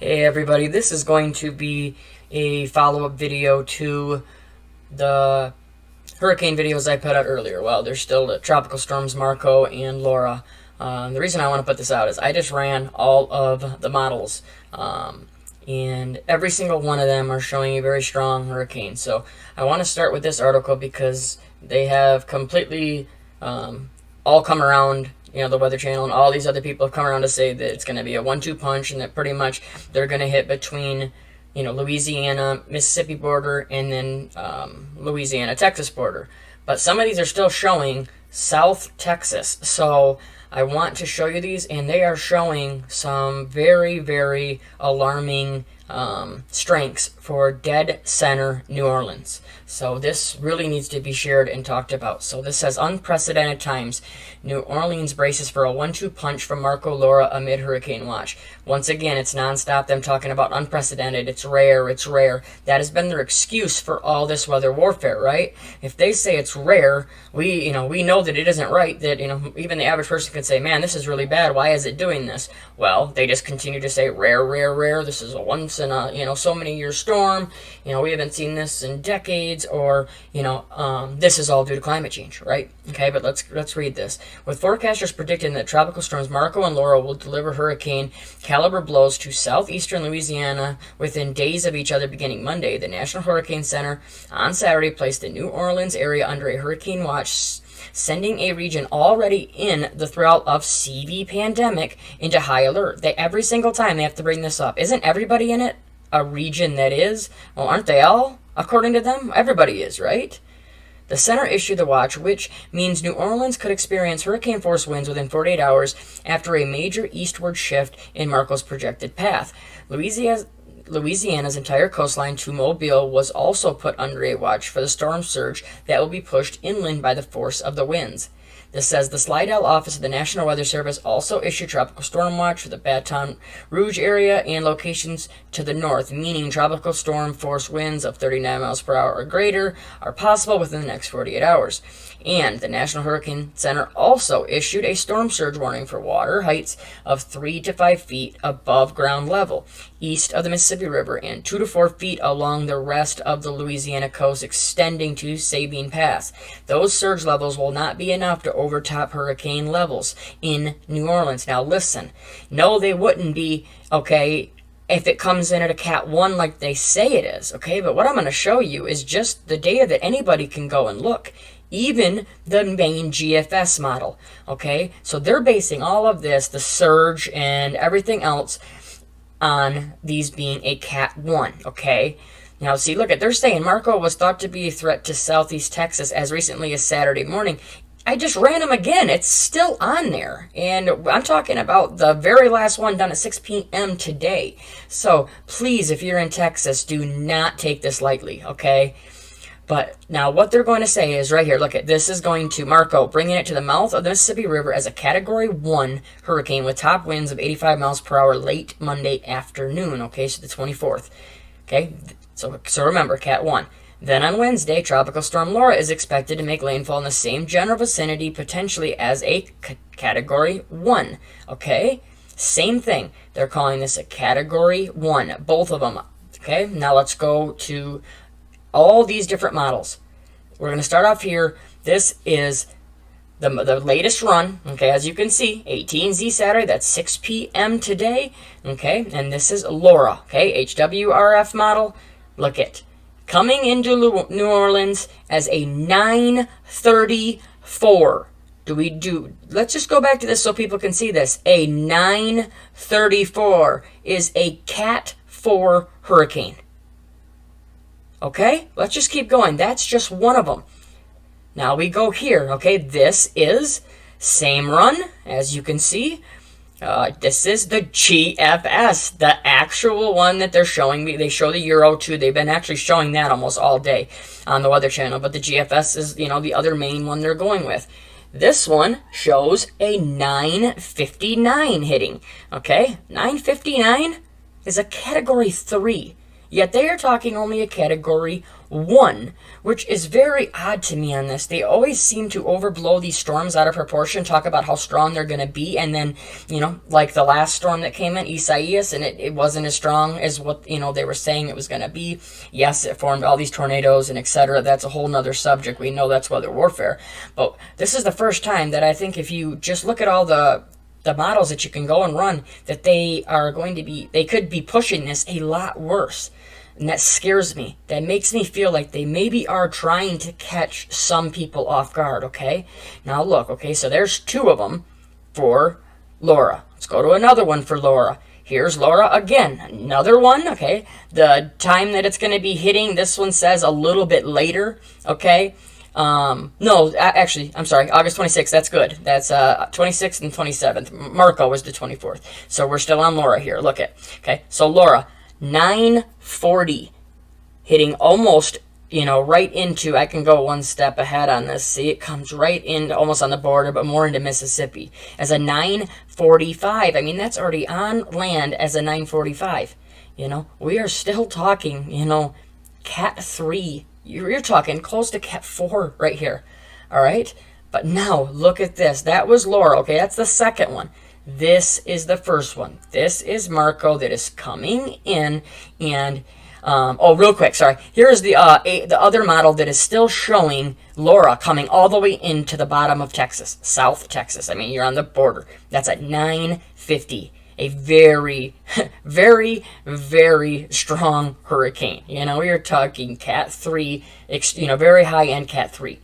Hey everybody, this is going to be a follow-up video to the hurricane videos I put out earlier. Well, there's still the tropical storms Marco and Laura. The reason I want to put this out is I just ran all of the models, and every single one of them are showing a very strong hurricane. So I want to start with this article because they have completely all come around. You know, the Weather Channel and all these other people have come around to say that it's going to be a 1-2 punch and that pretty much they're going to hit between, you know, Louisiana, Mississippi border and then Louisiana, Texas border. But some of these are still showing South Texas. So I want to show you these, and they are showing some very, very alarming strengths for dead center New Orleans. So this really needs to be shared and talked about. So this says unprecedented times. New Orleans braces for a 1-2 punch from Marco Laura amid hurricane watch. Once again, it's nonstop them talking about unprecedented. It's rare. It's rare. That has been their excuse for all this weather warfare, right? If they say it's rare, we know that it isn't right. That even the average person can say, "Man, this is really bad. Why is it doing this?" Well, they just continue to say rare, rare, rare. This is a once in a so many year storm. We haven't seen this in decades, or this is all due to climate change, right? Okay, but let's read this. With forecasters predicting that tropical storms Marco and Laura will deliver hurricane caliber blows to southeastern Louisiana within days of each other beginning Monday, the National Hurricane Center on Saturday placed the New Orleans area under a hurricane watch, sending a region already in the throes of CV pandemic into high alert. Every single time they have to bring this up. Isn't everybody in it a region that is? Well, aren't they all? According to them, everybody is, right? The center issued the watch, which means New Orleans could experience hurricane-force winds within 48 hours after a major eastward shift in Marco's projected path. Louisiana's entire coastline to Mobile was also put under a watch for the storm surge that will be pushed inland by the force of the winds. This says the Slidell office of the National Weather Service also issued tropical storm watch for the Baton Rouge area and locations to the north, meaning tropical storm force winds of 39 miles per hour or greater are possible within the next 48 hours. And the National Hurricane Center also issued a storm surge warning for water heights of 3 to 5 feet above ground level east of the Mississippi River and 2 to 4 feet along the rest of the Louisiana coast extending to Sabine Pass. Those surge levels will not be enough to overtop hurricane levels in New Orleans. Now listen, no, they wouldn't be, okay, if it comes in at a Cat 1 like they say it is, okay? But what I'm going to show you is just the data that anybody can go and look. Even the main GFS model, okay? So they're basing all of this, the surge and everything else, on these being a Cat 1, okay? Now, see, look, they're saying Marco was thought to be a threat to southeast Texas as recently as Saturday morning. I just ran them again. It's still on there. And I'm talking about the very last one done at 6 p.m. today. So please, if you're in Texas, do not take this lightly, okay? But now what they're going to say is right here, look at this is going to Marco, bringing it to the mouth of the Mississippi River as a Category 1 hurricane with top winds of 85 miles per hour late Monday afternoon, okay, so the 24th. Okay, so remember, Cat 1. Then on Wednesday, Tropical Storm Laura is expected to make landfall in the same general vicinity, potentially as a Category 1, okay? Same thing. They're calling this a Category 1, both of them, okay? Now let's go to all these different models. We're going to start off here. This is the latest run, okay, as you can see, 18Z Saturday, that's 6 p.m. today, okay, and this is Laura, okay, HWRF model. Look at coming into New Orleans as a 934. Let's just go back to this so people can see this. A 934 is a Cat 4 hurricane. Okay, let's just keep going. That's just one of them. Now we go here, okay, this is same run, as you can see. This is the GFS, the actual one that they're showing me. They show the Euro too. They've been actually showing that almost all day on the Weather Channel, but the GFS is, the other main one they're going with. This one shows a 959 hitting, okay? 959 is a Category 3. Yet they are talking only a Category 1, which is very odd to me on this. They always seem to overblow these storms out of proportion, talk about how strong they're going to be, and then, like the last storm that came in, Isaias, and it wasn't as strong as what, they were saying it was going to be. Yes, it formed all these tornadoes and etc. That's a whole nother subject. We know that's weather warfare. But this is the first time that I think if you just look at all the models that you can go and run, that they could be pushing this a lot worse. And that scares me. That makes me feel like they maybe are trying to catch some people off guard, okay? Now look, okay, so there's 2 of them for Laura. Let's go to another one for Laura. Here's Laura again. Another one, okay? The time that it's going to be hitting, this one says a little bit later, okay? No, actually, I'm sorry, August 26th, that's good. That's 26th and 27th. Marco was the 24th. So we're still on Laura here. Look at, okay? So Laura, 9:40, hitting almost, right into, I can go one step ahead on this. See, it comes right in, almost on the border, but more into Mississippi. As a 9:45, I mean, that's already on land as a 9:45. We are still talking, Cat 3. You're talking close to Cat 4 right here. All right? But now, look at this. That was Laura, okay? That's the second one. This is the first one. This is Marco that is coming in, and real quick, sorry. Here's the other model that is still showing Laura coming all the way into the bottom of Texas, South Texas. I mean, you're on the border. That's at 9:50. A very, very, very strong hurricane. We are talking Cat 3, very high-end Cat 3.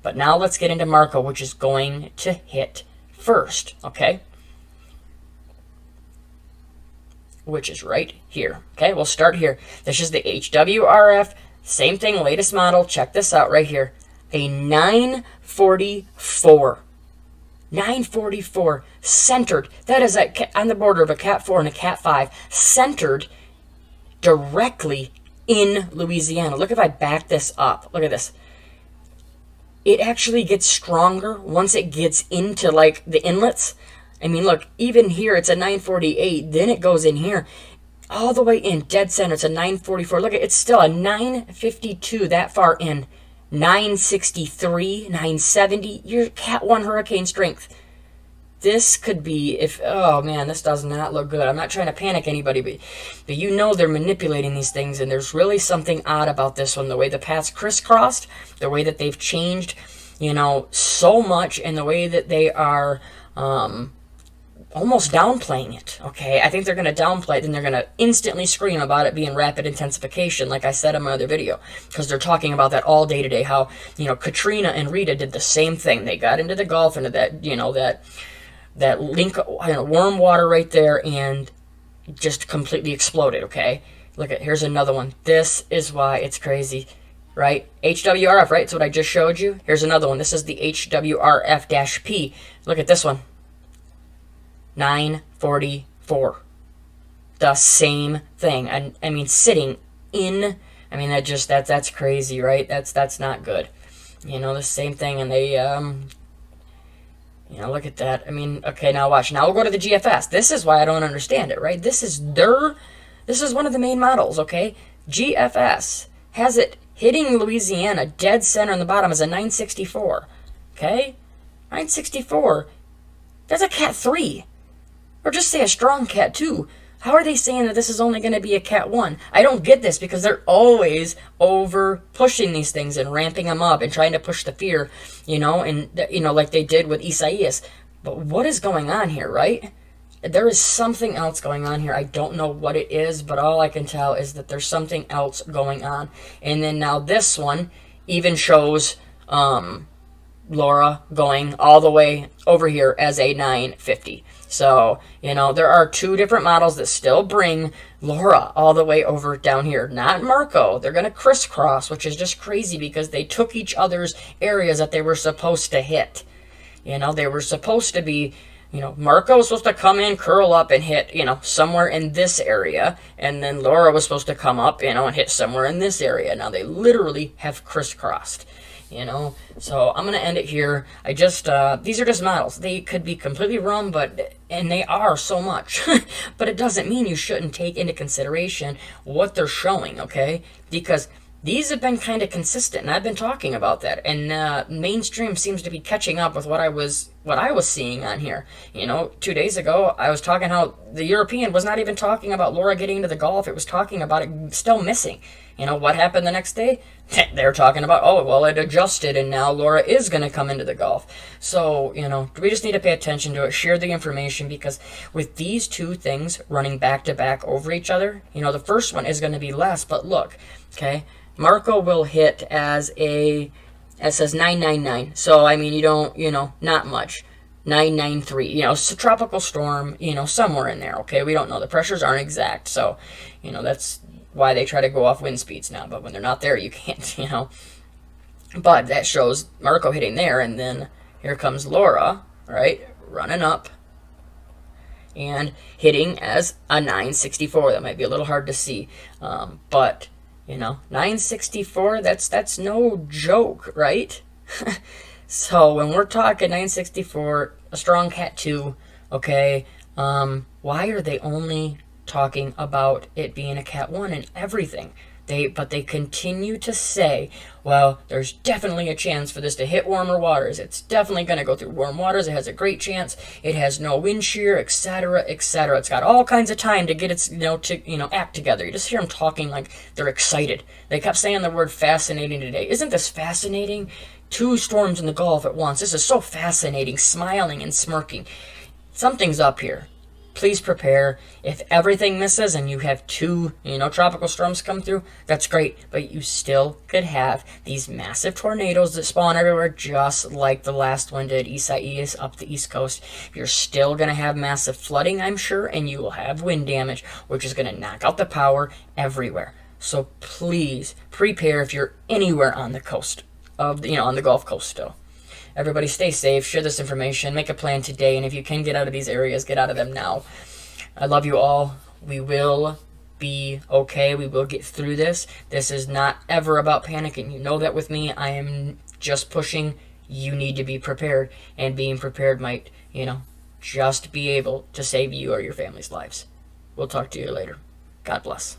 But now let's get into Marco, which is going to hit first, okay? Which is right here. Okay, we'll start here. This is the HWRF, same thing, latest model. Check this out right here. A 944. 944 centered. That is on the border of a Cat 4 and a Cat 5, centered directly in Louisiana. Look if I back this up. Look at this. It actually gets stronger once it gets into like the inlets. I mean, look, even here, it's a 948. Then it goes in here, all the way in, dead center. It's a 944. Look, it's still a 952 that far in. 963, 970. You're Cat 1 hurricane strength. This could be, oh man, this does not look good. I'm not trying to panic anybody, but they're manipulating these things, and there's really something odd about this one. The way the paths crisscrossed, the way that they've changed, so much, and the way that they are, almost downplaying it, okay? I think they're going to downplay it, and they're going to instantly scream about it being rapid intensification, like I said in my other video, because they're talking about that all day today, how, Katrina and Rita did the same thing. They got into the Gulf, into that, that link, warm water right there, and just completely exploded, okay? Look at, here's another one. This is why it's crazy, right? HWRF, right? It's what I just showed you. Here's another one. This is the HWRF-P. Look at this one. 944. The same thing. I mean, sitting in, I mean, that's crazy, right? That's not good. The same thing, and they, look at that. I mean, okay, now watch. Now we'll go to the GFS. This is why I don't understand it, right? This is one of the main models, okay? GFS has it hitting Louisiana, dead center on the bottom, as a 964, okay? 964, that's a Cat 3. Or just say a strong Cat 2. How are they saying that this is only going to be a Cat 1? I don't get this, because they're always over pushing these things and ramping them up and trying to push the fear, like they did with Isaias. But what is going on here, right? There is something else going on here. I don't know what it is, but all I can tell is that there's something else going on. And then now this one even shows Laura going all the way over here as a 950. So, there are 2 different models that still bring Laura all the way over down here. Not Marco. They're going to crisscross, which is just crazy because they took each other's areas that they were supposed to hit. They were supposed to be, Marco was supposed to come in, curl up, and hit, somewhere in this area. And then Laura was supposed to come up, and hit somewhere in this area. Now, they literally have crisscrossed. So I'm going to end it here. These are just models. They could be completely wrong, and they are so much, but it doesn't mean you shouldn't take into consideration what they're showing, okay? Because these have been kind of consistent, and I've been talking about that. And mainstream seems to be catching up with what I was seeing on here. 2 days ago, I was talking how the European was not even talking about Laura getting into the Gulf. It was talking about it still missing. What happened the next day? They're talking about, oh, well, it adjusted, and now Laura is going to come into the Gulf. So, we just need to pay attention to it, share the information, because with these two things running back to back over each other, the first one is going to be less. But look, okay, Marco will hit it says 999. So, you don't, not much. 993, tropical storm, somewhere in there, okay? We don't know. The pressures aren't exact. So, that's why they try to go off wind speeds now. But when they're not there, you can't, But that shows Marco hitting there, and then here comes Laura, right? Running up and hitting as a 964. That might be a little hard to see. But 964, that's no joke, right? So when we're talking 964, a strong Cat 2, okay, why are they only talking about it being a Cat 1 and everything? But they continue to say, well, there's definitely a chance for this to hit warmer waters. It's definitely going to go through warm waters. It has a great chance. It has no wind shear, etc., etc. It's got all kinds of time to get its, act together. You just hear them talking like they're excited. They kept saying the word fascinating today. Isn't this fascinating? 2 storms in the Gulf at once. This is so fascinating, smiling and smirking. Something's up here. Please prepare. If everything misses and you have 2, tropical storms come through, that's great. But you still could have these massive tornadoes that spawn everywhere, just like the last one did, Isaias up the East Coast. You're still going to have massive flooding, I'm sure, and you will have wind damage, which is going to knock out the power everywhere. So please prepare if you're anywhere on the coast of, on the Gulf Coast still. Everybody stay safe, share this information, make a plan today, and if you can get out of these areas, get out of them now. I love you all. We will be okay. We will get through this. This is not ever about panicking. You know that with me. I am just pushing. You need to be prepared, and being prepared might, just be able to save you or your family's lives. We'll talk to you later. God bless.